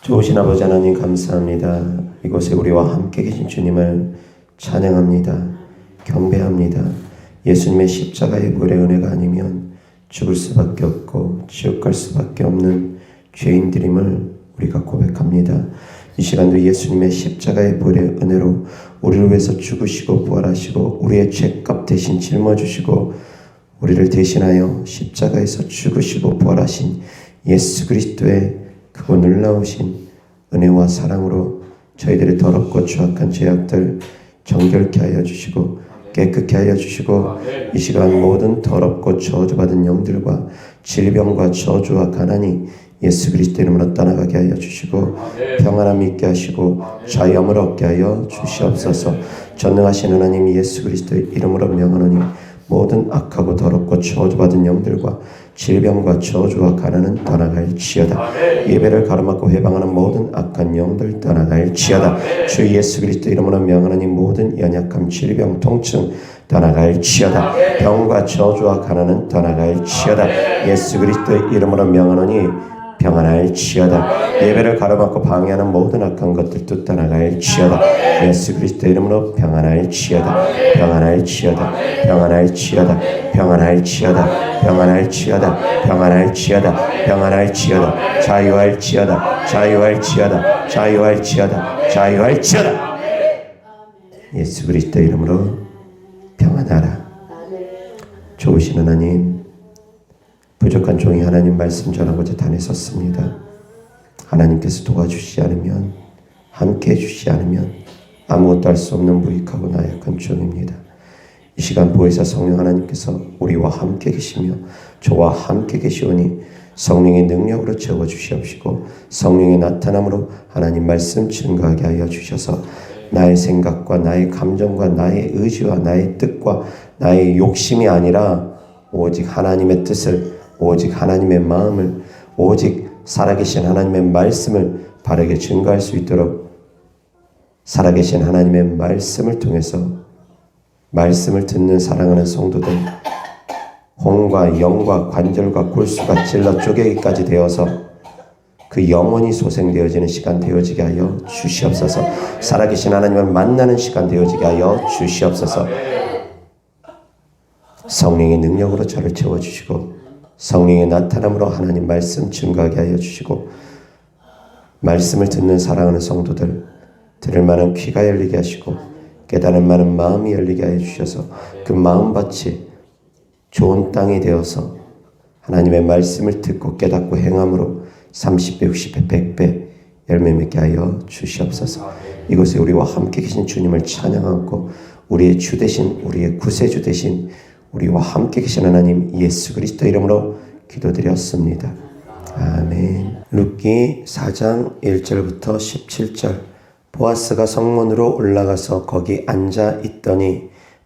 좋으신 아버지 하나님 감사합니다. 이곳에 우리와 함께 계신 주님을 찬양합니다. 경배합니다. 예수님의 십자가의 보혈의 은혜가 아니면 죽을 수밖에 없고 지옥 갈 수밖에 없는 죄인들임을 우리가 고백합니다. 이 시간도 예수님의 십자가의 보혈의 은혜로 우리를 위해서 죽으시고 부활하시고 우리의 죄값 대신 짊어지시고 우리를 대신하여 십자가에서 죽으시고 부활하신 예수 그리스도의 크고 놀라우신 은혜와 사랑으로 저희들의 더럽고 추악한 죄악들 정결케 하여 주시고 깨끗게 하여 주시고 이 시간 모든 더럽고 저주받은 영들과 질병과 저주와 가난이 예수 그리스도 이름으로 떠나가게 하여 주시고 평안함 있게 하시고 자유함을 얻게 하여 주시옵소서. 전능하신 하나님 예수 그리스도의 이름으로 명하노니 모든 악하고 더럽고 저주받은 영들과 질병과 저주와 가난은 떠나갈지어다. 예배를 가로막고 회방하는 모든 악한 영들 떠나갈지어다. 주 예수 그리스도 이름으로 명하노니 모든 연약함, 질병, 통증 떠나갈지어다. 병과 저주와 가난은 떠나갈지어다. 예수 그리스도의 이름으로 명하노니 평안할지어다. 예배를 가로막고 방해하는 모든 악한 것들도 떠나갈지어다. 예수 그리스도 이름으로 평안할지어다. 평안할지어다. 평안할지어다. 평안할지어다. 평안할지어다. 평안할지어다. 평안할지어다. 자유할지어다. 자유할지어다. 자유할지어다. 자유할지어다. 예수 그리스도 이름으로 평안하라. 좋으신 하나님, 부족한 종이 하나님 말씀 전하고자 단에 섰습니다. 하나님께서 도와주시지 않으면, 함께해 주시지 않으면 아무것도 할 수 없는 무익하고 나약한 종입니다. 이 시간 보혜사 성령 하나님께서 우리와 함께 계시며 저와 함께 계시오니 성령의 능력으로 채워주시옵시고 성령의 나타남으로 하나님 말씀 증거하게 하여 주셔서 나의 생각과 나의 감정과 나의 의지와 나의 뜻과 나의 욕심이 아니라 오직 하나님의 뜻을, 오직 하나님의 마음을, 오직 살아계신 하나님의 말씀을 바르게 증거할 수 있도록 살아계신 하나님의 말씀을 통해서 말씀을 듣는 사랑하는 성도들, 혼과 영과 관절과 골수가 찔러 쪼개기까지 되어서 그 영혼이 소생되어지는 시간 되어지게 하여 주시옵소서. 살아계신 하나님을 만나는 시간 되어지게 하여 주시옵소서. 성령의 능력으로 저를 채워주시고 성령의 나타남으로 하나님 말씀 증거하게 하여 주시고 말씀을 듣는 사랑하는 성도들 들을 만한 귀가 열리게 하시고 깨달을 만한 마음이 열리게 하여 주셔서 그 마음밭이 좋은 땅이 되어서 하나님의 말씀을 듣고 깨닫고 행함으로 30배, 60배, 100배 열매 맺게 하여 주시옵소서. 이곳에 우리와 함께 계신 주님을 찬양하고 우리의 주 되신, 우리의 구세주 되신 우리와 함께 계신 하나님 예수 그리스도 이름으로 기도드렸습니다. 아멘. 룻기 4장 1절부터 17절. 보아스가 성문으로 올라가서 거기 앉아 있더니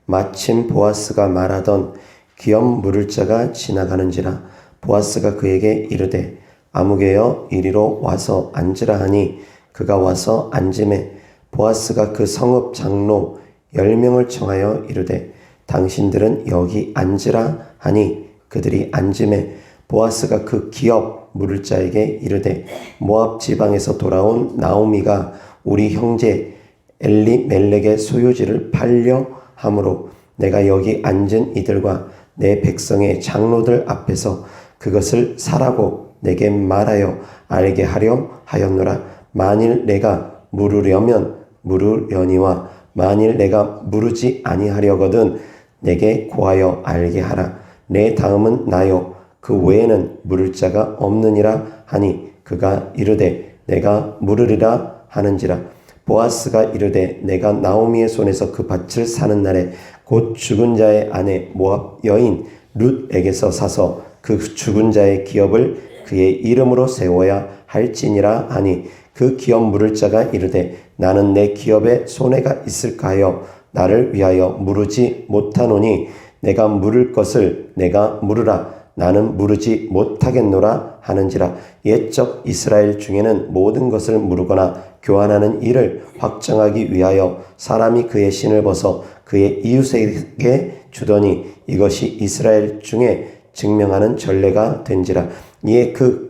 마침 보아스가 말하던 기업 물을 자가 지나가는지라. 보아스가 그에게 이르되 아무개여 이리로 와서 앉으라 하니 그가 와서 앉음에 보아스가 그 성읍 장로 10명을 청하여 이르되 당신들은 여기 앉으라 하니 그들이 앉음에 보아스가 그 기업 물을 자에게 이르되 모압 지방에서 돌아온 나오미가 우리 형제 엘리멜렉의 소유지를 팔려 함으로 내가 여기 앉은 이들과 내 백성의 장로들 앞에서 그것을 사라고 내게 말하여 알게 하렴 하였노라. 만일 내가 물으려면 물으려니와 만일 내가 물으지 아니하려거든 내게 고하여 알게 하라. 내 다음은 나요 그 외에는 물을 자가 없느니라 하니 그가 이르되 내가 물으리라 하는지라. 보아스가 이르되 내가 나오미의 손에서 그 밭을 사는 날에 곧 죽은 자의 아내 모압 여인 룻에게서 사서 그 죽은 자의 기업을 그의 이름으로 세워야 할지니라 하니 그 기업 물을 자가 이르되 나는 내 기업에 손해가 있을까 하여 나를 위하여 물으지 못하노니 내가 물을 것을 내가 물으라. 나는 물으지 못하겠노라 하는지라. 옛적 이스라엘 중에는 모든 것을 물으거나 교환하는 일을 확정하기 위하여 사람이 그의 신을 벗어 그의 이웃에게 주더니 이것이 이스라엘 중에 증명하는 전례가 된지라. 이에 그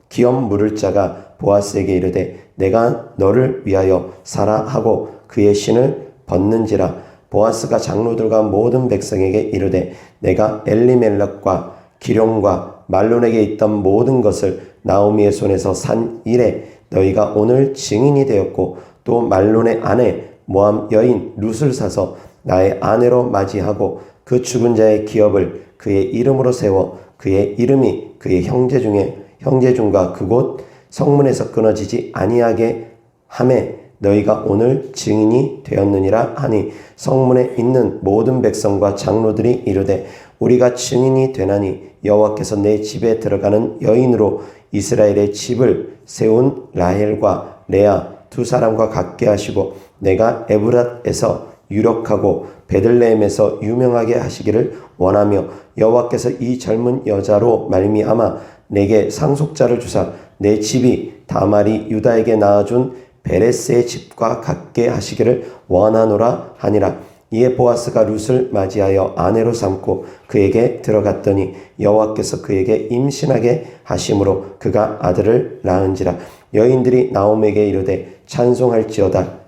기업 물을 자가 보아스에게 이르되 내가 너를 위하여 사라 하고 그의 신을 벗는지라. 보아스가 장로들과 모든 백성에게 이르되 내가 엘리멜렉과 기룡과 말론에게 있던 모든 것을 나오미의 손에서 산 이래 너희가 오늘 증인이 되었고 또 말론의 아내 모함 여인 룻을 사서 나의 아내로 맞이하고 그 죽은 자의 기업을 그의 이름으로 세워 그의 이름이 그의 형제 중과 그곳 성문에서 끊어지지 아니하게 하매 너희가 오늘 증인이 되었느니라 하니 성문에 있는 모든 백성과 장로들이 이르되 우리가 증인이 되나니 여호와께서 내 집에 들어가는 여인으로 이스라엘의 집을 세운 라헬과 레아 두 사람과 같게 하시고 내가 에브랏에서 유력하고 베들레헴에서 유명하게 하시기를 원하며 여호와께서 이 젊은 여자로 말미암아 내게 상속자를 주사 내 집이 다말이 유다에게 낳아준 베레스의 집과 같게 하시기를 원하노라 하니라. 이에 보아스가 룻을 맞이하여 아내로 삼고 그에게 들어갔더니 여호와께서 그에게 임신하게 하심으로 그가 아들을 낳은지라. 여인들이 나오미에게 이르되 찬송할지어다.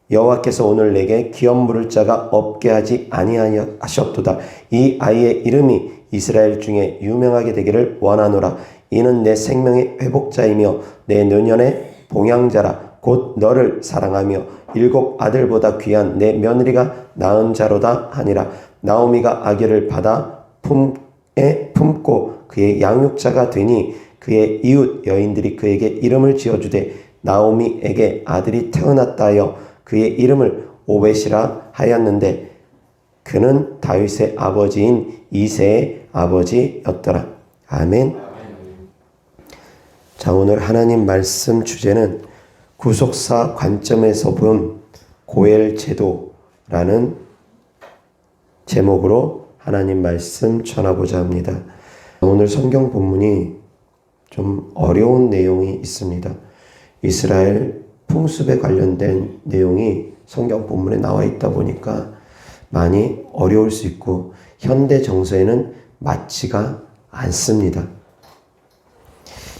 여호와께서 오늘 내게 기업 물을 자가 없게 하지 아니하셨도다. 이 아이의 이름이 이스라엘 중에 유명하게 되기를 원하노라. 이는 내 생명의 회복자이며 내 노년의 봉양자라. 곧 너를 사랑하며 7 아들보다 귀한 내 며느리가 낳은 자로다 하니라. 나오미가 아기를 받아 품고 그의 양육자가 되니 그의 이웃 여인들이 그에게 이름을 지어주되 나오미에게 아들이 태어났다 하여 그의 이름을 오벳이라 하였는데 그는 다윗의 아버지인 이새의 아버지였더라. 아멘. 자, 오늘 하나님 말씀 주제는 구속사 관점에서 본 고엘 제도라는 제목으로 하나님 말씀 전하고자 합니다. 오늘 성경 본문이 좀 어려운 내용이 있습니다. 이스라엘 풍습에 관련된 내용이 성경 본문에 나와 있다 보니까 많이 어려울 수 있고 현대 정서에는 맞지가 않습니다.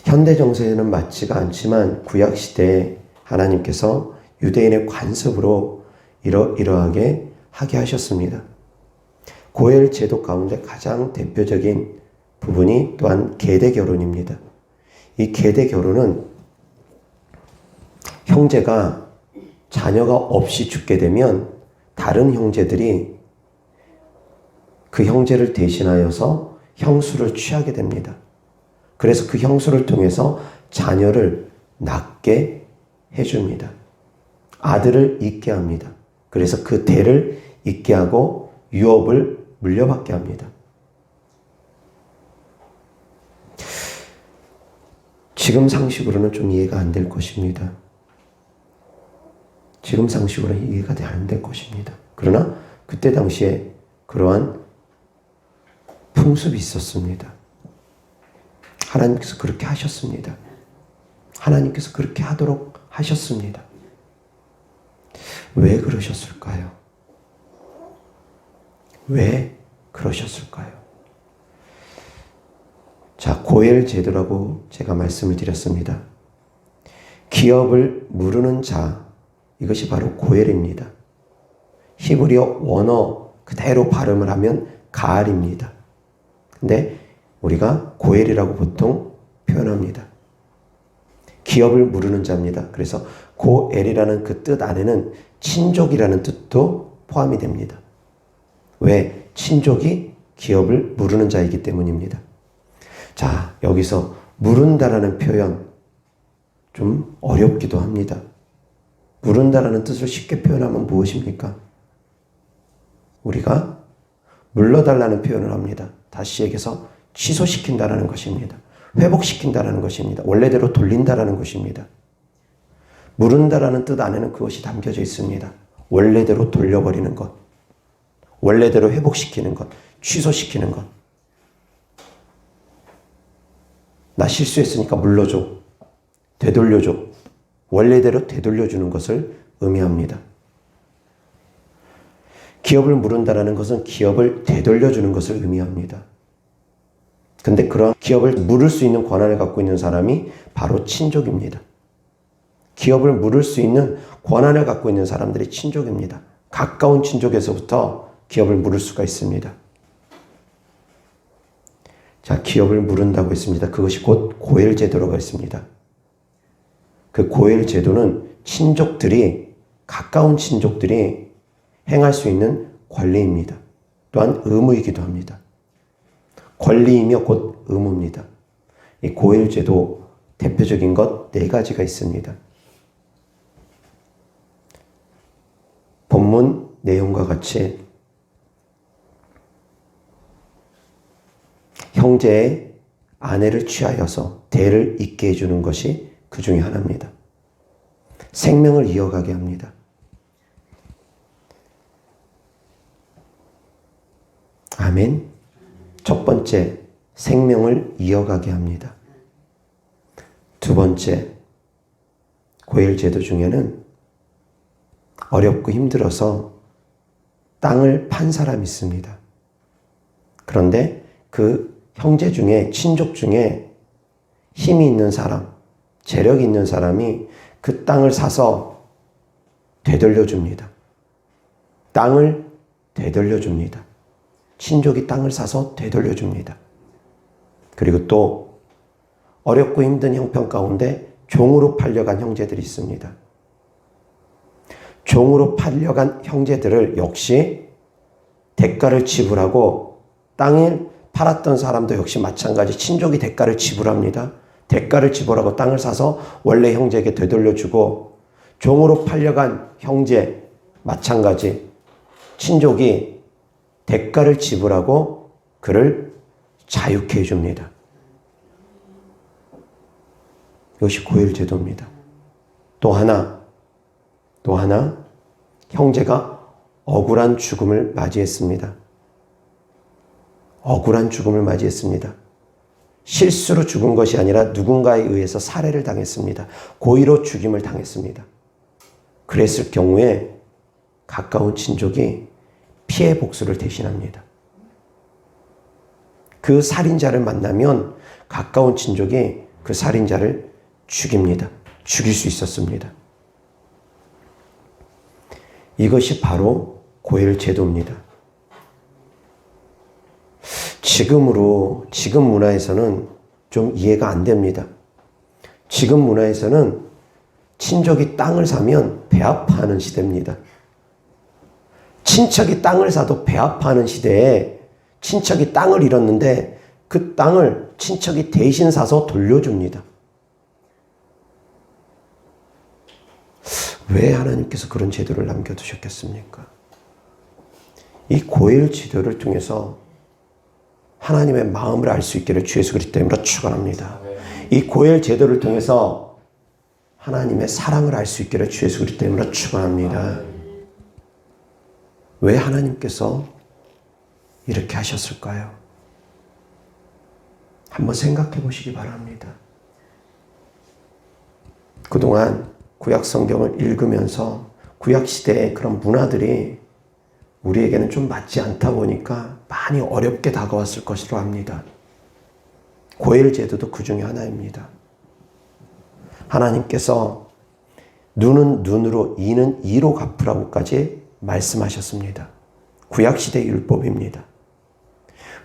현대 정서에는 맞지가 않지만 구약 시대에 하나님께서 유대인의 관습으로 이러하게 하게 하셨습니다. 고엘 제도 가운데 가장 대표적인 부분이 또한 계대 결혼입니다. 이 계대 결혼은 형제가 자녀가 없이 죽게 되면 다른 형제들이 그 형제를 대신하여서 형수를 취하게 됩니다. 그래서 그 형수를 통해서 자녀를 낳게 해줍니다. 아들을 잇게 합니다. 그래서 그 대를 잇게 하고 유업을 물려받게 합니다. 지금 상식으로는 좀 이해가 안 될 것입니다. 지금 상식으로는 이해가 안 될 것입니다. 그러나 그때 당시에 그러한 풍습이 있었습니다. 하나님께서 그렇게 하셨습니다. 하나님께서 그렇게 하도록 하셨습니다. 왜 그러셨을까요? 왜 그러셨을까요? 자, 고엘 제도라고 제가 말씀을 드렸습니다. 기업을 무르는 자, 이것이 바로 고엘입니다. 히브리어 원어 그대로 발음을 하면 가알입니다. 근데 우리가 고엘이라고 보통 표현합니다. 기업을 무르는 자입니다. 그래서 고엘이라는 그 뜻 안에는 친족이라는 뜻도 포함이 됩니다. 왜? 친족이 기업을 무르는 자이기 때문입니다. 자, 여기서 무른다라는 표현 좀 어렵기도 합니다. 무른다라는 뜻을 쉽게 표현하면 무엇입니까? 우리가 물러달라는 표현을 합니다. 다시 얘기해서 취소시킨다라는 것입니다. 회복시킨다라는 것입니다. 원래대로 돌린다라는 것입니다. 무른다라는 뜻 안에는 그것이 담겨져 있습니다. 원래대로 돌려버리는 것, 원래대로 회복시키는 것, 취소시키는 것. 나 실수했으니까 물러줘, 되돌려줘. 원래대로 되돌려주는 것을 의미합니다. 기업을 무른다라는 것은 기업을 되돌려주는 것을 의미합니다. 근데 그런 기업을 물을 수 있는 권한을 갖고 있는 사람이 바로 친족입니다. 기업을 물을 수 있는 권한을 갖고 있는 사람들이 친족입니다. 가까운 친족에서부터 기업을 물을 수가 있습니다. 자, 기업을 물은다고 했습니다. 그것이 곧 고엘제도라고 했습니다. 그 고엘제도는 친족들이, 가까운 친족들이 행할 수 있는 권리입니다. 또한 의무이기도 합니다. 권리이며 곧 의무입니다. 이 고엘제도 대표적인 것 4가지가 있습니다. 본문 내용과 같이 형제의 아내를 취하여서 대를 잇게 해주는 것이 그 중에 하나입니다. 생명을 이어가게 합니다. 아멘. 첫 번째, 생명을 이어가게 합니다. 두 번째, 고엘제도 중에는 어렵고 힘들어서 땅을 판 사람이 있습니다. 그런데 그 형제 중에, 친족 중에 힘이 있는 사람, 재력이 있는 사람이 그 땅을 사서 되돌려줍니다. 땅을 되돌려줍니다. 친족이 땅을 사서 되돌려줍니다. 그리고 또 어렵고 힘든 형편 가운데 종으로 팔려간 형제들이 있습니다. 종으로 팔려간 형제들을 역시 대가를 지불하고, 땅을 팔았던 사람도 역시 마찬가지 친족이 대가를 지불합니다. 대가를 지불하고 땅을 사서 원래 형제에게 되돌려주고, 종으로 팔려간 형제 마찬가지 친족이 대가를 지불하고 그를 자유케 해줍니다. 이것이 고엘제도입니다. 또 하나, 형제가 억울한 죽음을 맞이했습니다. 억울한 죽음을 맞이했습니다. 실수로 죽은 것이 아니라 누군가에 의해서 살해를 당했습니다. 고의로 죽임을 당했습니다. 그랬을 경우에 가까운 친족이 피해 복수를 대신합니다. 그 살인자를 만나면 가까운 친족이 그 살인자를 죽입니다. 죽일 수 있었습니다. 이것이 바로 고엘 제도입니다. 지금 문화에서는 좀 이해가 안 됩니다. 지금 문화에서는 친족이 땅을 사면 배 아파하는 시대입니다. 친척이 땅을 사도 배 아파하는 시대에 친척이 땅을 잃었는데 그 땅을 친척이 대신 사서 돌려줍니다. 왜 하나님께서 그런 제도를 남겨두셨겠습니까? 이 고엘 제도를 통해서 하나님의 마음을 알 수 있기를 주 예수 그리스도 이름으로 축원합니다. 이 고엘 제도를 통해서 하나님의 사랑을 알 수 있기를 주 예수 그리스도 이름으로 축원합니다. 왜 하나님께서 이렇게 하셨을까요? 한번 생각해 보시기 바랍니다. 그동안 구약 성경을 읽으면서 구약 시대의 그런 문화들이 우리에게는 좀 맞지 않다 보니까 많이 어렵게 다가왔을 것이라고 합니다. 고엘 제도도 그 중에 하나입니다. 하나님께서 눈은 눈으로, 이는 이로 갚으라고까지 말씀하셨습니다. 구약 시대의 율법입니다.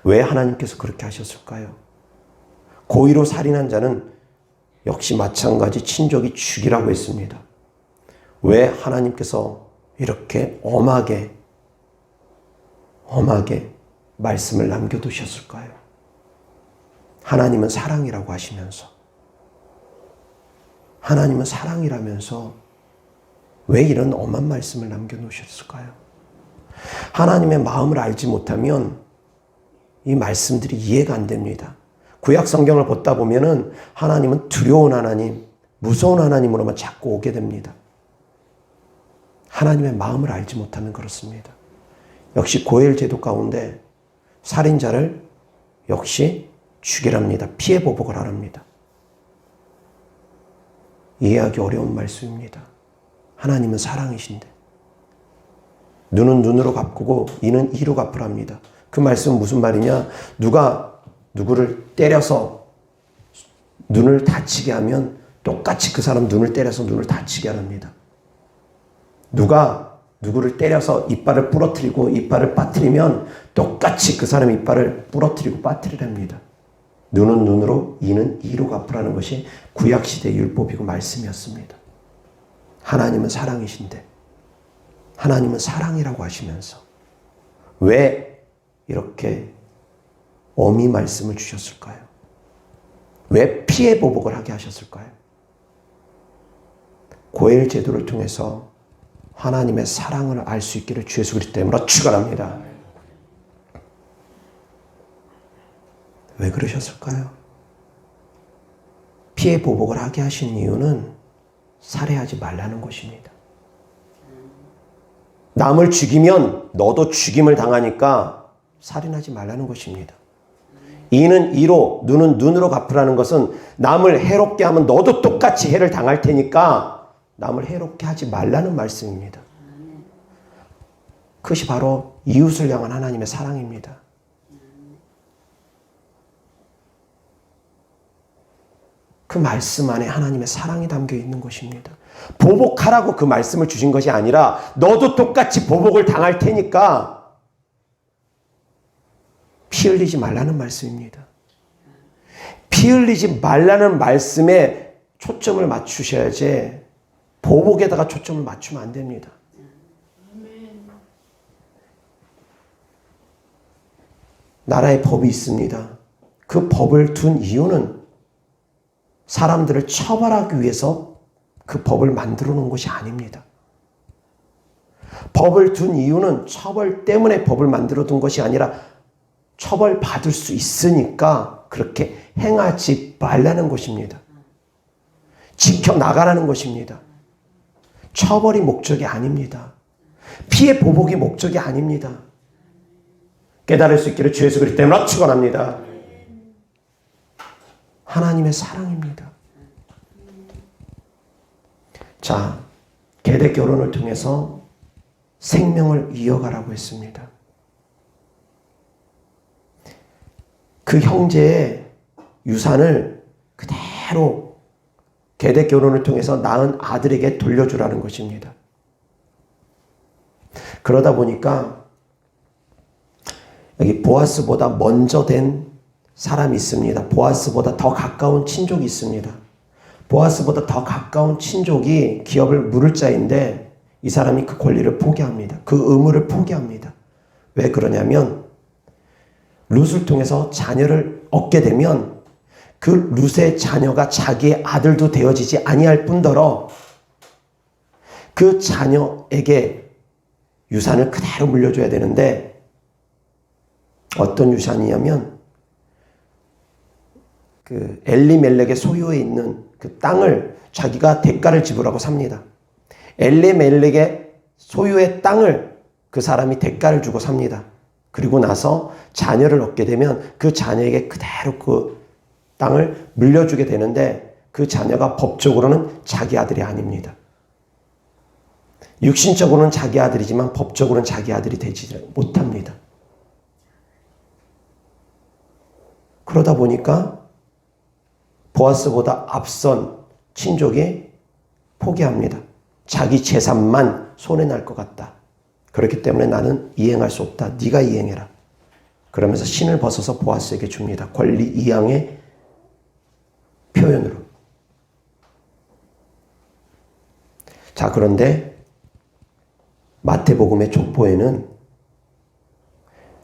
왜 하나님께서 그렇게 하셨을까요? 고의로 살인한 자는 역시 마찬가지 친족이 죽이라고 했습니다. 왜 하나님께서 이렇게 엄하게 말씀을 남겨두셨을까요? 하나님은 사랑이라고 하시면서, 하나님은 사랑이라면서 왜 이런 엄한 말씀을 남겨놓으셨을까요? 하나님의 마음을 알지 못하면 이 말씀들이 이해가 안 됩니다. 구약 성경을 보다 보면은 하나님은 두려운 하나님, 무서운 하나님으로만 자꾸 오게 됩니다. 하나님의 마음을 알지 못하면 그렇습니다. 역시 고엘 제도 가운데 살인자를 역시 죽이랍니다. 피해 보복을 하랍니다. 이해하기 어려운 말씀입니다. 하나님은 사랑이신데 눈은 눈으로 갚고 이는 이로 갚으랍니다. 그 말씀은 무슨 말이냐? 누가 누구를 때려서 눈을 다치게 하면 똑같이 그 사람 눈을 때려서 눈을 다치게 합니다. 누가 누구를 때려서 이빨을 부러뜨리고 이빨을 빠뜨리면 똑같이 그 사람 이빨을 부러뜨리고 빠뜨리랍니다. 눈은 눈으로 이는 이로 갚으라는 것이 구약시대 율법이고 말씀이었습니다. 하나님은 사랑이신데 하나님은 사랑이라고 하시면서 왜 이렇게 엄히 말씀을 주셨을까요? 왜 피해 보복을 하게 하셨을까요? 고엘 제도를 통해서 하나님의 사랑을 알 수 있기를 주 예수 그리스도 이름으로 축원합니다. 왜 그러셨을까요? 피해 보복을 하게 하신 이유는 살해하지 말라는 것입니다. 남을 죽이면 너도 죽임을 당하니까 살인하지 말라는 것입니다. 이는 이로, 눈은 눈으로 갚으라는 것은 남을 해롭게 하면 너도 똑같이 해를 당할 테니까 남을 해롭게 하지 말라는 말씀입니다. 그것이 바로 이웃을 향한 하나님의 사랑입니다. 그 말씀 안에 하나님의 사랑이 담겨 있는 것입니다. 보복하라고 그 말씀을 주신 것이 아니라 너도 똑같이 보복을 당할 테니까 피 흘리지 말라는 말씀입니다. 피 흘리지 말라는 말씀에 초점을 맞추셔야지 보복에다가 초점을 맞추면 안 됩니다. 나라의 법이 있습니다. 그 법을 둔 이유는 사람들을 처벌하기 위해서 그 법을 만들어 놓은 것이 아닙니다. 법을 둔 이유는 처벌 때문에 법을 만들어 둔 것이 아니라 처벌받을 수 있으니까 그렇게 행하지 말라는 것입니다. 지켜나가라는 것입니다. 처벌이 목적이 아닙니다. 피해 보복이 목적이 아닙니다. 깨달을 수 있기를 주 예수 그리스도 이름으로 축원합니다. 하나님의 사랑입니다. 자, 계대 결혼을 통해서 생명을 이어가라고 했습니다. 그 형제의 유산을 그대로 계대 결혼을 통해서 낳은 아들에게 돌려주라는 것입니다. 그러다 보니까 여기 보아스보다 먼저 된 사람이 있습니다. 보아스보다 더 가까운 친족이 있습니다. 보아스보다 더 가까운 친족이 기업을 물을 자인데 이 사람이 그 권리를 포기합니다. 그 의무를 포기합니다. 왜 그러냐면 룻을 통해서 자녀를 얻게 되면 그 룻의 자녀가 자기의 아들도 되어지지 아니할 뿐더러 그 자녀에게 유산을 그대로 물려줘야 되는데 어떤 유산이냐면 그 엘리멜렉의 소유에 있는 그 땅을 자기가 대가를 지불하고 삽니다. 엘리멜렉의 소유의 땅을 그 사람이 대가를 주고 삽니다. 그리고 나서 자녀를 얻게 되면 그 자녀에게 그대로 그 땅을 물려주게 되는데 그 자녀가 법적으로는 자기 아들이 아닙니다. 육신적으로는 자기 아들이지만 법적으로는 자기 아들이 되지 못합니다. 그러다 보니까 보아스보다 앞선 친족이 포기합니다. 자기 재산만 손해날 것 같다. 그렇기 때문에 나는 이행할 수 없다. 네가 이행해라. 그러면서 신을 벗어서 보아스에게 줍니다. 권리 이양의 표현으로. 자, 그런데 마태복음의 족보에는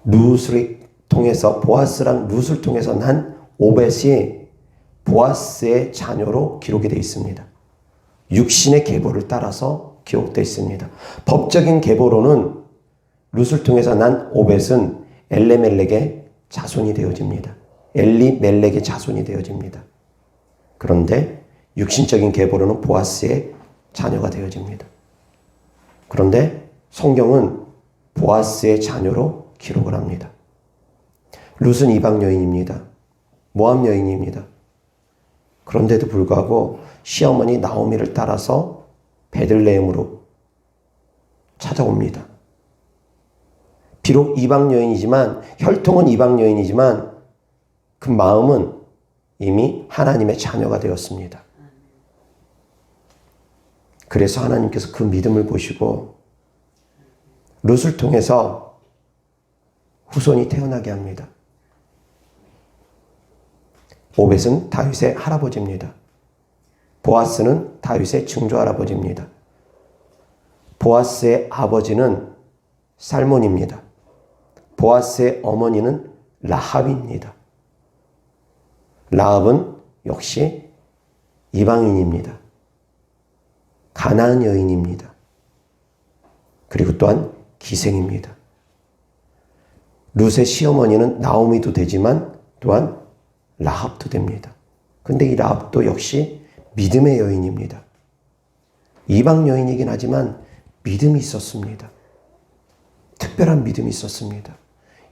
룻을 통해서 보아스랑 룻을 통해서 난 오벳이 보아스의 자녀로 기록이 되어 있습니다. 육신의 계보를 따라서 기록되어 있습니다. 법적인 계보로는 룻을 통해서 난 오벳은 엘레멜렉의 자손이 되어집니다. 엘리멜렉의 자손이 되어집니다. 그런데 육신적인 계보로는 보아스의 자녀가 되어집니다. 그런데 성경은 보아스의 자녀로 기록을 합니다. 룻은 이방 여인입니다. 모압 여인입니다. 그런데도 불구하고 시어머니 나오미를 따라서 베들레헴으로 찾아옵니다. 비록 이방 여인이지만 혈통은 이방 여인이지만 그 마음은 이미 하나님의 자녀가 되었습니다. 그래서 하나님께서 그 믿음을 보시고 룻을 통해서 후손이 태어나게 합니다. 오벳은 다윗의 할아버지입니다. 보아스는 다윗의 증조할아버지입니다. 보아스의 아버지는 살몬입니다. 보아스의 어머니는 라합입니다. 라합은 역시 이방인입니다. 가나안 여인입니다. 그리고 또한 기생입니다. 룻의 시어머니는 나오미도 되지만 또한 라합도 됩니다. 근데 이 라합도 역시 믿음의 여인입니다. 이방 여인이긴 하지만 믿음이 있었습니다. 특별한 믿음이 있었습니다.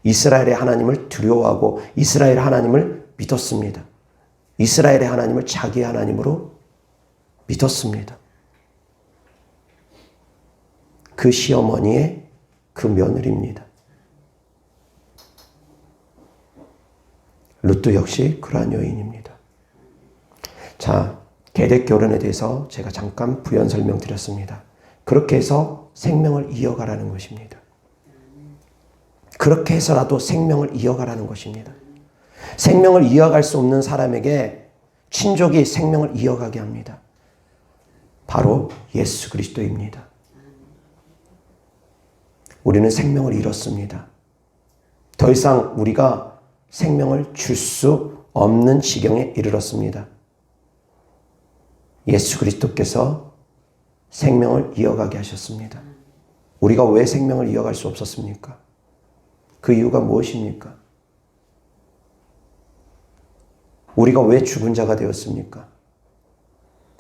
이스라엘의 하나님을 두려워하고 이스라엘의 하나님을 믿었습니다. 이스라엘의 하나님을 자기의 하나님으로 믿었습니다. 그 시어머니의 그 며느리입니다. 룻도 역시 그러한 여인입니다. 자, 계획 결혼에 대해서 제가 잠깐 부연 설명드렸습니다. 그렇게 해서 생명을 이어가라는 것입니다. 그렇게 해서라도 생명을 이어가라는 것입니다. 생명을 이어갈 수 없는 사람에게 친족이 생명을 이어가게 합니다. 바로 예수 그리스도입니다. 우리는 생명을 잃었습니다. 더 이상 우리가 생명을 줄 수 없는 지경에 이르렀습니다. 예수 그리스도께서 생명을 이어가게 하셨습니다. 우리가 왜 생명을 이어갈 수 없었습니까? 그 이유가 무엇입니까? 우리가 왜 죽은 자가 되었습니까?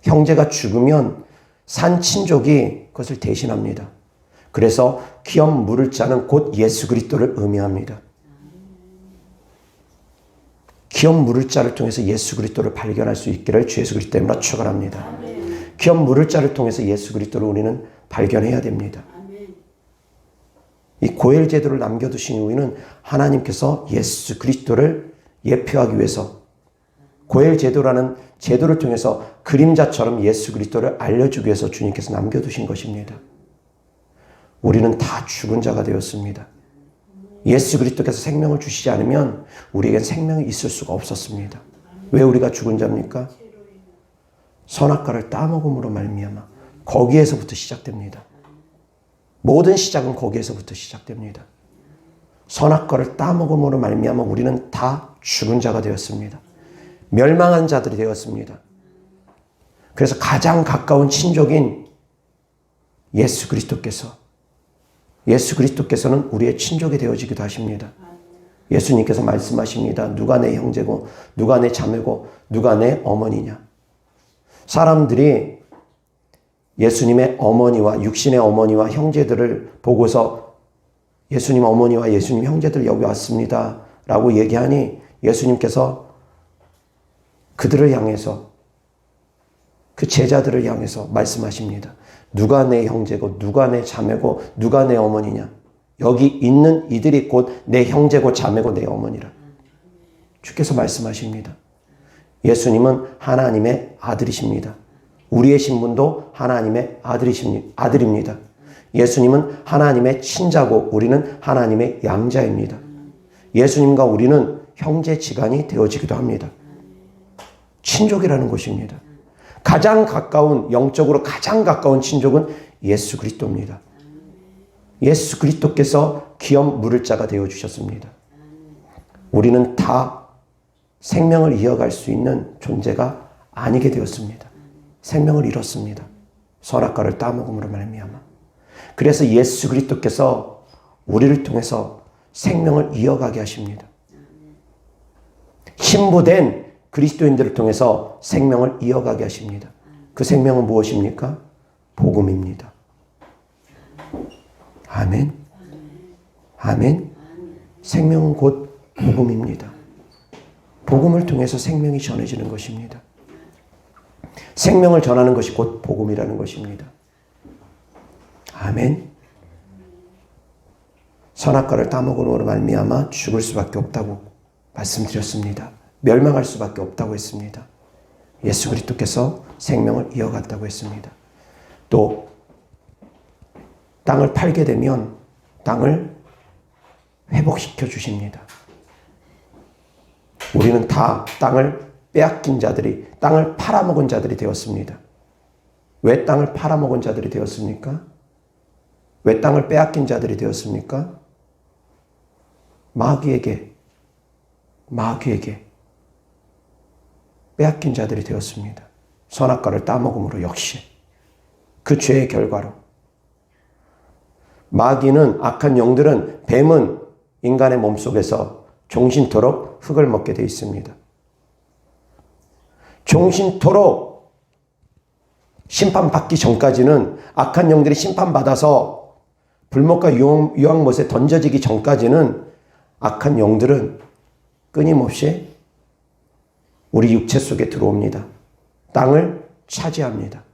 형제가 죽으면 산 친족이 그것을 대신합니다. 그래서 기업 물을 자는 곧 예수 그리스도를 의미합니다. 기업 물을 자를 통해서 예수 그리스도를 발견할 수 있기를 주 예수 그리스도 이름으로 축원합니다. 기업 물을 자를 통해서 예수 그리스도를 우리는 발견해야 됩니다. 이 고엘 제도를 남겨두신 이유는 하나님께서 예수 그리스도를 예표하기 위해서 고엘 제도라는 제도를 통해서 그림자처럼 예수 그리스도를 알려주기 위해서 주님께서 남겨두신 것입니다. 우리는 다 죽은 자가 되었습니다. 예수 그리스도께서 생명을 주시지 않으면 우리에겐 생명이 있을 수가 없었습니다. 왜 우리가 죽은 자입니까? 선악과를 따먹음으로 말미암아 거기에서부터 시작됩니다. 모든 시작은 거기에서부터 시작됩니다. 선악과를 따먹음으로 말미암아 우리는 다 죽은 자가 되었습니다. 멸망한 자들이 되었습니다. 그래서 가장 가까운 친족인 예수 그리스도께서는 우리의 친족이 되어지기도 하십니다. 예수님께서 말씀하십니다. 누가 내 형제고 누가 내 자매고 누가 내 어머니냐. 사람들이 예수님의 어머니와 육신의 어머니와 형제들을 보고서 예수님 어머니와 예수님 형제들 여기 왔습니다 라고 얘기하니 예수님께서 그들을 향해서 그 제자들을 향해서 말씀하십니다. 누가 내 형제고 누가 내 자매고 누가 내 어머니냐. 여기 있는 이들이 곧 내 형제고 자매고 내 어머니라. 주께서 말씀하십니다. 예수님은 하나님의 아들이십니다. 우리의 신분도 하나님의 아들입니다. 예수님은 하나님의 친자고 우리는 하나님의 양자입니다. 예수님과 우리는 형제지간이 되어지기도 합니다. 친족이라는 것입니다. 가장 가까운, 영적으로 가장 가까운 친족은 예수 그리스도입니다. 예수 그리스도께서 기업 물을 자가 되어주셨습니다. 우리는 다 생명을 이어갈 수 있는 존재가 아니게 되었습니다. 생명을 잃었습니다. 선악과를 따먹음으로 말미암아. 그래서 예수 그리스도께서 우리를 통해서 생명을 이어가게 하십니다. 신부된 그리스도인들을 통해서 생명을 이어가게 하십니다. 그 생명은 무엇입니까? 복음입니다. 아멘. 아멘. 생명은 곧 복음입니다. 복음을 통해서 생명이 전해지는 것입니다. 생명을 전하는 것이 곧 복음이라는 것입니다. 아멘. 선악과를 따먹음으로 말미암아 죽을 수밖에 없다고 말씀드렸습니다. 멸망할 수밖에 없다고 했습니다. 예수 그리스도께서 생명을 이어갔다고 했습니다. 또 땅을 팔게 되면 땅을 회복시켜 주십니다. 우리는 다 땅을 빼앗긴 자들이, 땅을 팔아먹은 자들이 되었습니다. 왜 땅을 팔아먹은 자들이 되었습니까? 왜 땅을 빼앗긴 자들이 되었습니까? 마귀에게 빼앗긴 자들이 되었습니다. 선악과를 따먹음으로 역시 그 죄의 결과로. 마귀는, 악한 영들은, 뱀은 인간의 몸속에서 종신토록 흙을 먹게 되어 있습니다. 종신토록 심판받기 전까지는, 악한 영들이 심판받아서 불못과 유황못에 던져지기 전까지는 악한 영들은 끊임없이 우리 육체 속에 들어옵니다. 땅을 차지합니다.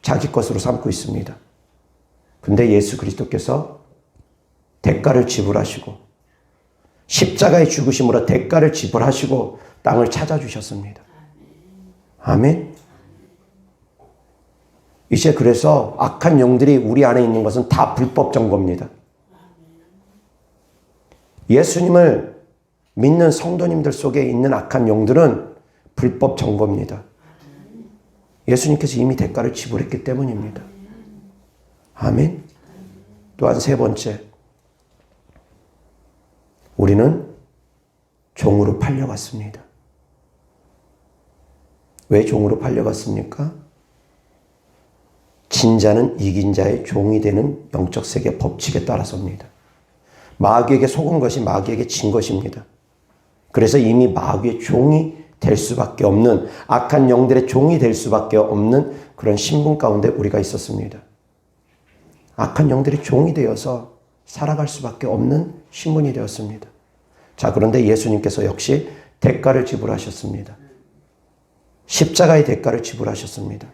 자기 것으로 삼고 있습니다. 근데 예수 그리스도께서 대가를 지불하시고 십자가의 죽으심으로 대가를 지불하시고 땅을 찾아주셨습니다. 아멘. 이제 그래서 악한 영들이 우리 안에 있는 것은 다 불법 정보입니다. 예수님을 믿는 성도님들 속에 있는 악한 영들은 불법 정보입니다. 예수님께서 이미 대가를 지불했기 때문입니다. 아멘. 또한 세 번째, 우리는 종으로 팔려갔습니다. 왜 종으로 팔려갔습니까? 진자는 이긴 자의 종이 되는 영적 세계 법칙에 따라서입니다. 마귀에게 속은 것이 마귀에게 진 것입니다. 그래서 이미 마귀의 종이 될 수밖에 없는, 악한 영들의 종이 될 수밖에 없는 그런 신분 가운데 우리가 있었습니다. 악한 영들의 종이 되어서 살아갈 수밖에 없는 신분이 되었습니다. 자, 그런데 예수님께서 역시 대가를 지불하셨습니다. 십자가의 대가를 지불하셨습니다.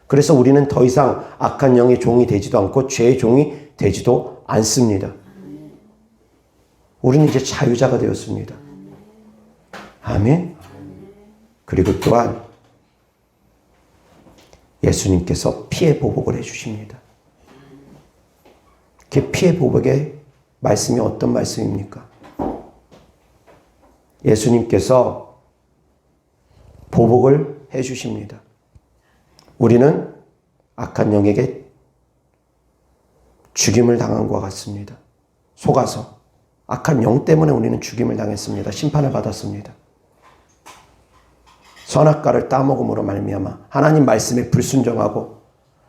그래서 우리는 더 이상 악한 영의 종이 되지도 않고 죄의 종이 되지도 않습니다. 우리는 이제 자유자가 되었습니다. 아멘. 그리고 또한 예수님께서 피해 보복을 해주십니다. 그 피해 보복의 말씀이 어떤 말씀입니까? 예수님께서 보복을 해주십니다. 우리는 악한 영에게 죽임을 당한 것과 같습니다. 속아서 악한 영 때문에 우리는 죽임을 당했습니다. 심판을 받았습니다. 선악과를 따먹음으로 말미암아 하나님 말씀에 불순종하고,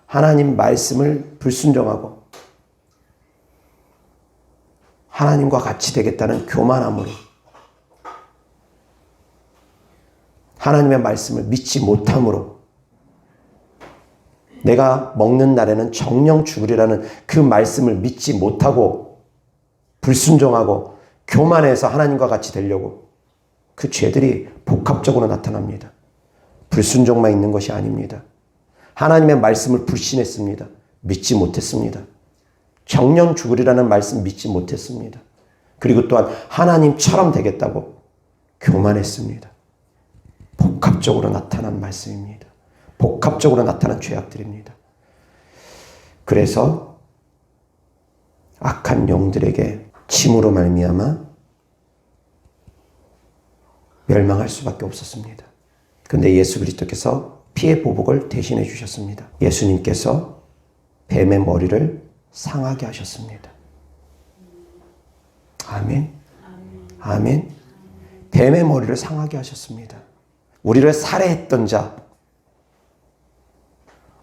하나님 말씀을 불순종하고 하나님과 같이 되겠다는 교만함으로 하나님의 말씀을 믿지 못함으로 내가 먹는 날에는 정령 죽으리라는 그 말씀을 믿지 못하고 불순종하고 교만해서 하나님과 같이 되려고, 그 죄들이 복합적으로 나타납니다. 불순종만 있는 것이 아닙니다. 하나님의 말씀을 불신했습니다. 믿지 못했습니다. 정령 죽으리라는 말씀 믿지 못했습니다. 그리고 또한 하나님처럼 되겠다고 교만했습니다. 복합적으로 나타난 말씀입니다. 복합적으로 나타난 죄악들입니다. 그래서 악한 영들에게 짐으로 말미암아 멸망할 수밖에 없었습니다. 그런데 예수 그리스도께서 피해 보복을 대신해 주셨습니다. 예수님께서 뱀의 머리를 상하게 하셨습니다. 아멘. 아멘. 뱀의 머리를 상하게 하셨습니다. 우리를 살해했던 자,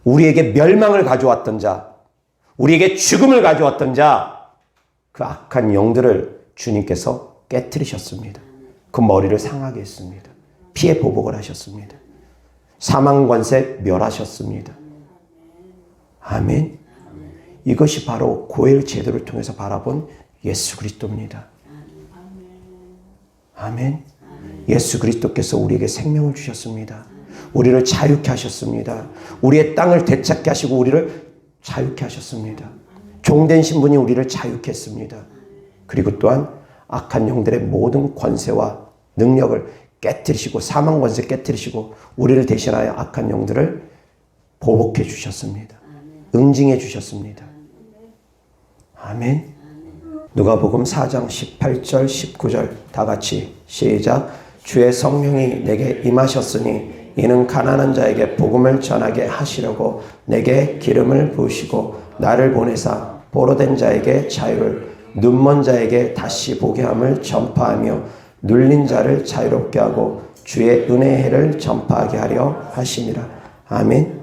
우리에게 멸망을 가져왔던 자, 우리에게 죽음을 가져왔던 자, 그 악한 영들을 주님께서 깨뜨리셨습니다. 그 머리를 상하게 했습니다. 피해 보복을 하셨습니다. 사망관세 멸하셨습니다. 아멘. 이것이 바로 고엘 제도를 통해서 바라본 예수 그리스도입니다. 아멘. 예수 그리스도께서 우리에게 생명을 주셨습니다. 우리를 자유케 하셨습니다. 우리의 땅을 되찾게 하시고 우리를 자유케 하셨습니다. 종된 신분이 우리를 자유케 했습니다. 그리고 또한 악한 영들의 모든 권세와 능력을 깨뜨리시고 사망 권세 깨뜨리시고 우리를 대신하여 악한 영들을 보복해 주셨습니다. 응징해 주셨습니다. 아멘. 누가복음 4장 18절 19절 다 같이 시작. 주의 성령이 내게 임하셨으니 이는 가난한 자에게 복음을 전하게 하시려고 내게 기름을 부으시고 나를 보내사 포로된 자에게 자유를 눈먼 자에게 다시 보게 함을 전파하며 눌린 자를 자유롭게 하고 주의 은혜의 해를 전파하게 하려 하심이라. 아멘.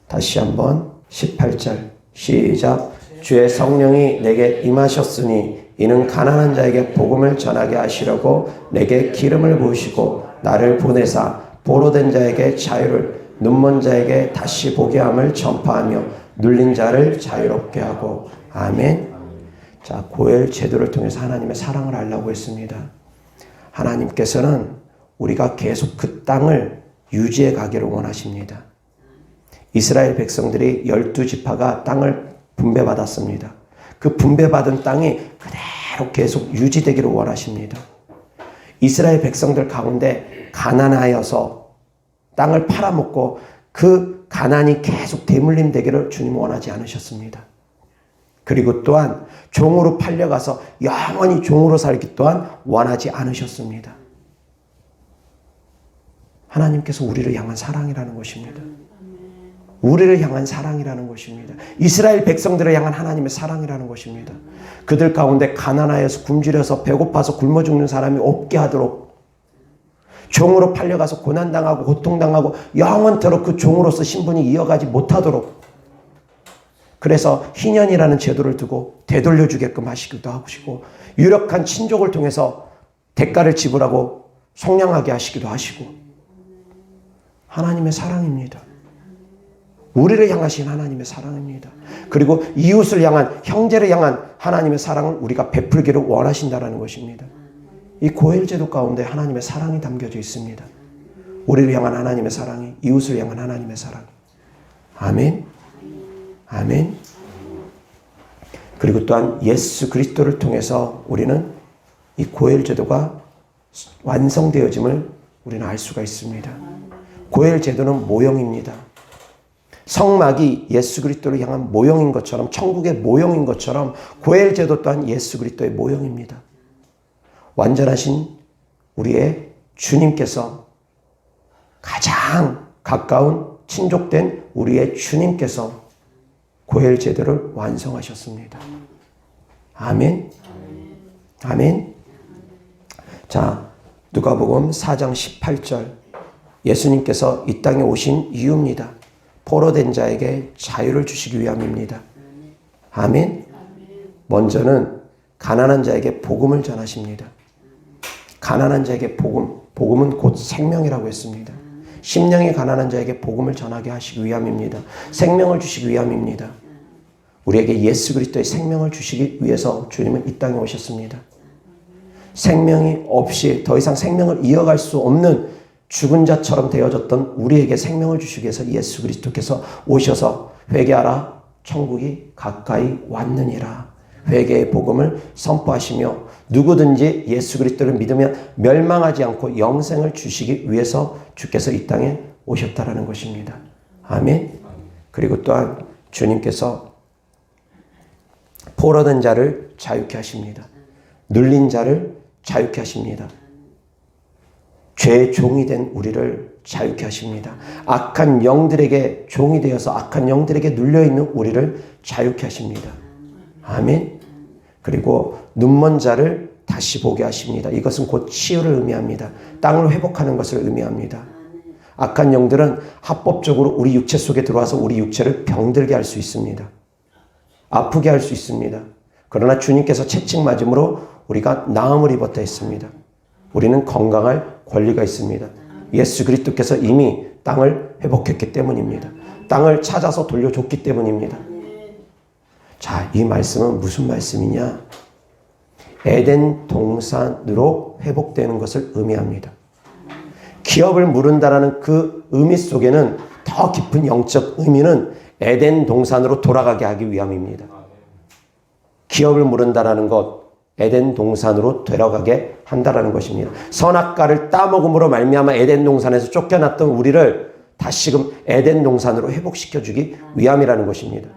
다시 한번 18절 시작. 주의 성령이 내게 임하셨으니 이는 가난한 자에게 복음을 전하게 하시려고 내게 기름을 부으시고 나를 보내사 포로된 자에게 자유를 눈먼 자에게 다시 보게 함을 전파하며 눌린 자를 자유롭게 하고. 아멘. 자, 고엘 제도를 통해서 하나님의 사랑을 알라고 했습니다. 하나님께서는 우리가 계속 그 땅을 유지해 가기를 원하십니다. 이스라엘 백성들이 12지파가 땅을 분배받았습니다. 그 분배받은 땅이 그대로 계속 유지되기를 원하십니다. 이스라엘 백성들 가운데 가난하여서 땅을 팔아먹고 그 가난이 계속 대물림 되기를 주님은 원하지 않으셨습니다. 그리고 또한 종으로 팔려가서 영원히 종으로 살기 또한 원하지 않으셨습니다. 하나님께서 우리를 향한 사랑이라는 것입니다. 우리를 향한 사랑이라는 것입니다. 이스라엘 백성들을 향한 하나님의 사랑이라는 것입니다. 그들 가운데 가난하여서 굶주려서 배고파서 굶어 죽는 사람이 없게 하도록 종으로 팔려가서 고난당하고 고통당하고 영원토록 그 종으로서 신분이 이어가지 못하도록 그래서 희년이라는 제도를 두고 되돌려주게끔 하시기도 하시고 유력한 친족을 통해서 대가를 지불하고 속량하게 하시기도 하시고 하나님의 사랑입니다. 우리를 향하신 하나님의 사랑입니다. 그리고 이웃을 향한 형제를 향한 하나님의 사랑을 우리가 베풀기를 원하신다는 것입니다. 이 고엘 제도 가운데 하나님의 사랑이 담겨져 있습니다. 우리를 향한 하나님의 사랑이 이웃을 향한 하나님의 사랑. 아멘. 아멘. 그리고 또한 예수 그리스도를 통해서 우리는 이 고엘 제도가 완성되어짐을 우리는 알 수가 있습니다. 고엘 제도는 모형입니다. 성막이 예수 그리스도를 향한 모형인 것처럼 천국의 모형인 것처럼 고엘 제도 또한 예수 그리스도의 모형입니다. 완전하신 우리의 주님께서 가장 가까운 친족된 우리의 주님께서 고엘 제도를 완성하셨습니다. 아멘. 아멘. 자, 누가복음 4장 18절 예수님께서 이 땅에 오신 이유입니다. 포로된 자에게 자유를 주시기 위함입니다. 아멘. 먼저는 가난한 자에게 복음을 전하십니다. 가난한 자에게 복음은 곧 생명이라고 했습니다. 심령이 가난한 자에게 복음을 전하게 하시기 위함입니다. 생명을 주시기 위함입니다. 우리에게 예수 그리스도의 생명을 주시기 위해서 주님은 이 땅에 오셨습니다. 생명이 없이 더 이상 생명을 이어갈 수 없는 죽은 자처럼 되어졌던 우리에게 생명을 주시기 위해서 예수 그리스도께서 오셔서 회개하라 천국이 가까이 왔느니라. 회개의 복음을 선포하시며 누구든지 예수 그리스도를 믿으면 멸망하지 않고 영생을 주시기 위해서 주께서 이 땅에 오셨다라는 것입니다. 아멘. 그리고 또한 주님께서 포로된 자를 자유케 하십니다. 눌린 자를 자유케 하십니다. 죄의 종이 된 우리를 자유케 하십니다. 악한 영들에게 종이 되어서 악한 영들에게 눌려있는 우리를 자유케 하십니다. 아멘. 그리고 눈먼 자를 다시 보게 하십니다. 이것은 곧 치유를 의미합니다. 땅을 회복하는 것을 의미합니다. 악한 영들은 합법적으로 우리 육체 속에 들어와서 우리 육체를 병들게 할 수 있습니다. 아프게 할 수 있습니다. 그러나 주님께서 채찍 맞음으로 우리가 나음을 입었다 했습니다. 우리는 건강할 권리가 있습니다. 예수 그리스도께서 이미 땅을 회복했기 때문입니다. 땅을 찾아서 돌려줬기 때문입니다. 자, 이 말씀은 무슨 말씀이냐? 에덴 동산으로 회복되는 것을 의미합니다. 기업을 물은다라는 그 의미 속에는 더 깊은 영적 의미는 에덴 동산으로 돌아가게 하기 위함입니다. 기업을 물은다라는 것, 에덴 동산으로 데려가게 한다라는 것입니다. 선악과를 따먹음으로 말미암아 에덴 동산에서 쫓겨났던 우리를 다시금 에덴 동산으로 회복시켜주기 위함이라는 것입니다.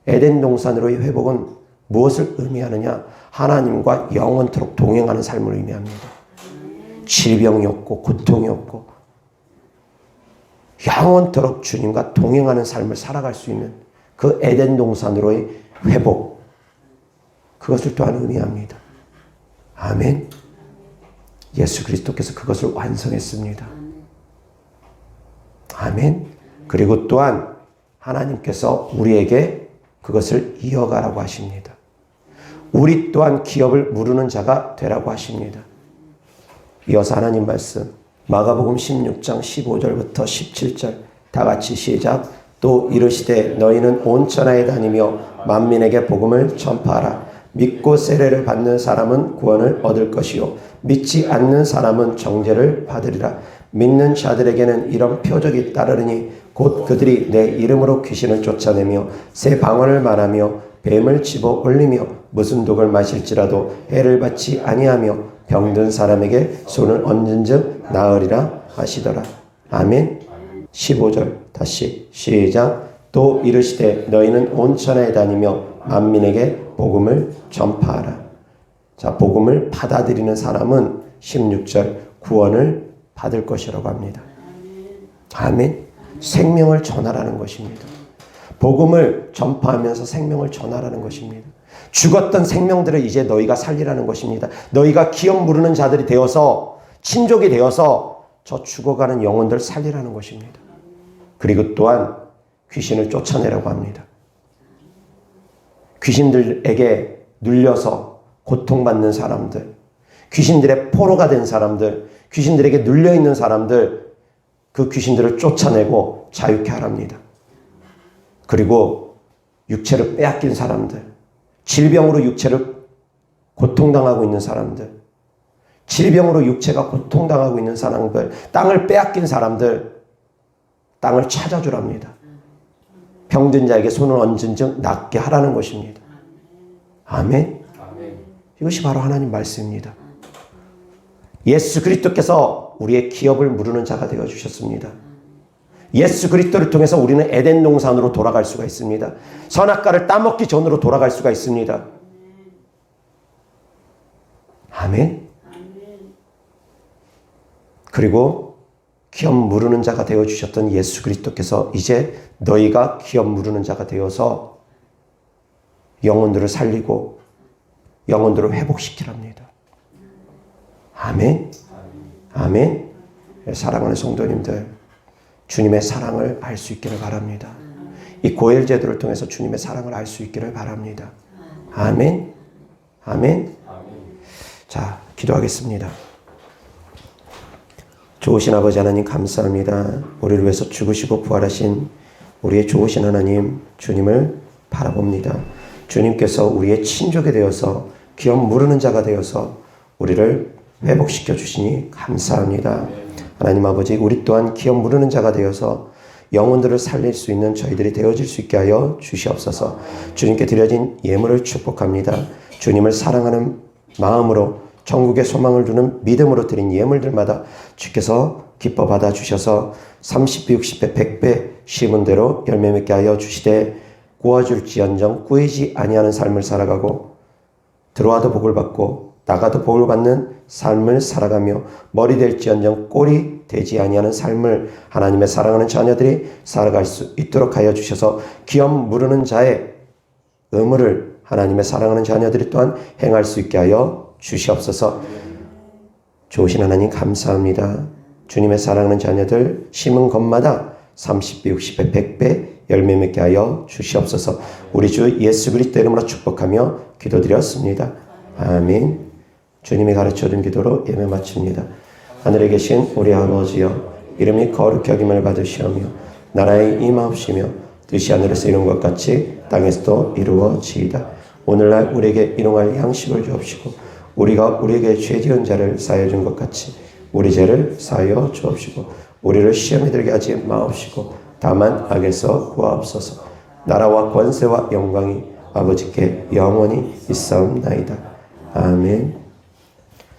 에덴 동산으로의 회복은 무엇을 의미하느냐? 하나님과 영원토록 동행하는 삶을 의미합니다. 질병이 없고 고통이 없고 영원토록 주님과 동행하는 삶을 살아갈 수 있는 그 에덴 동산으로의 회복, 그것을 또한 의미합니다. 아멘. 예수 그리스도께서 그것을 완성했습니다. 아멘. 그리고 또한 하나님께서 우리에게 그것을 이어가라고 하십니다. 우리 또한 기업을 무르는 자가 되라고 하십니다. 이어서 하나님 말씀 마가복음 16장 15절부터 17절 다 같이 시작. 또 이르시되 너희는 온 천하에 다니며 만민에게 복음을 전파하라. 믿고 세례를 받는 사람은 구원을 얻을 것이요 믿지 않는 사람은 정죄를 받으리라. 믿는 자들에게는 이런 표적이 따르니 곧 그들이 내 이름으로 귀신을 쫓아내며 새 방언을 말하며 뱀을 집어 올리며 무슨 독을 마실지라도 해를 받지 아니하며 병든 사람에게 손을 얹은즉 나으리라 하시더라. 아멘. 15절 다시 시작. 또 이르시되 너희는 온 천하에 다니며 만민에게 복음을 전파하라. 자, 복음을 받아들이는 사람은 16절 구원을 받을 것이라고 합니다. 아멘. 생명을 전하라는 것입니다. 복음을 전파하면서 생명을 전하라는 것입니다. 죽었던 생명들을 이제 너희가 살리라는 것입니다. 너희가 기업 무르는 자들이 되어서 친족이 되어서 저 죽어가는 영혼들을 살리라는 것입니다. 그리고 또한 귀신을 쫓아내라고 합니다. 귀신들에게 눌려서 고통받는 사람들, 귀신들의 포로가 된 사람들, 귀신들에게 눌려있는 사람들, 그 귀신들을 쫓아내고 자유케 하랍니다. 그리고 육체를 빼앗긴 사람들, 질병으로 육체를 고통당하고 있는 사람들, 질병으로 육체가 고통당하고 있는 사람들, 땅을 빼앗긴 사람들, 땅을 찾아주랍니다. 병든 자에게 손을 얹은 즉 낫게 하라는 것입니다. 아멘. 이것이 바로 하나님 말씀입니다. 예수 그리스도께서 우리의 기업을 무르는 자가 되어주셨습니다. 예수 그리스도를 통해서 우리는 에덴 동산으로 돌아갈 수가 있습니다. 선악과를 따먹기 전으로 돌아갈 수가 있습니다. 아멘. 그리고 기업 무르는 자가 되어주셨던 예수 그리스도께서 이제 너희가 기업 무르는 자가 되어서 영혼들을 살리고 영혼들을 회복시키랍니다. 아멘. 아멘. 사랑하는 성도님들, 주님의 사랑을 알 수 있기를 바랍니다. 이 고엘 제도를 통해서 주님의 사랑을 알 수 있기를 바랍니다. 아멘. 아멘. 자, 기도하겠습니다. 좋으신 아버지 하나님 감사합니다. 우리를 위해서 죽으시고 부활하신 우리의 좋으신 하나님 주님을 바라봅니다. 주님께서 우리의 친족이 되어서 기업 무르는 자가 되어서 우리를 회복시켜 주시니 감사합니다. 하나님 아버지, 우리 또한 기업 무르는 자가 되어서 영혼들을 살릴 수 있는 저희들이 되어질 수 있게 하여 주시옵소서. 주님께 드려진 예물을 축복합니다. 주님을 사랑하는 마음으로 천국의 소망을 두는 믿음으로 드린 예물들마다 주께서 기뻐 받아 주셔서 30배, 60배, 100배 심은 대로 열매 맺게 하여 주시되 구워줄지언정 꾸이지 아니하는 삶을 살아가고 들어와도 복을 받고 나가도 복을 받는 삶을 살아가며 머리 될지언정 꼴이 되지 아니하는 삶을 하나님의 사랑하는 자녀들이 살아갈 수 있도록 하여 주셔서 기업 무르는 자의 의무를 하나님의 사랑하는 자녀들이 또한 행할 수 있게 하여 주시옵소서. 좋으신 하나님 감사합니다. 주님의 사랑하는 자녀들 심은 것마다 30배, 60배, 100배 열매 맺게 하여 주시옵소서. 우리 주 예수 그리스도 이름으로 축복하며 기도드렸습니다. 아멘. 주님이 가르쳐준 기도로 예배 마칩니다. 하늘에 계신 우리 아버지여, 이름이 거룩히 여김을 받으시오며 나라의 임하옵시며 뜻이 하늘에서 이룬 것 같이 땅에서도 이루어지이다. 오늘날 우리에게 일용할 양식을 주옵시고 우리가 우리에게 죄 지은 자를 사하여 준 것 같이 우리 죄를 사하여 주옵시고 우리를 시험에 들게 하지 마옵시고 다만 악에서 구하옵소서. 나라와 권세와 영광이 아버지께 영원히 있사옵나이다. 아멘.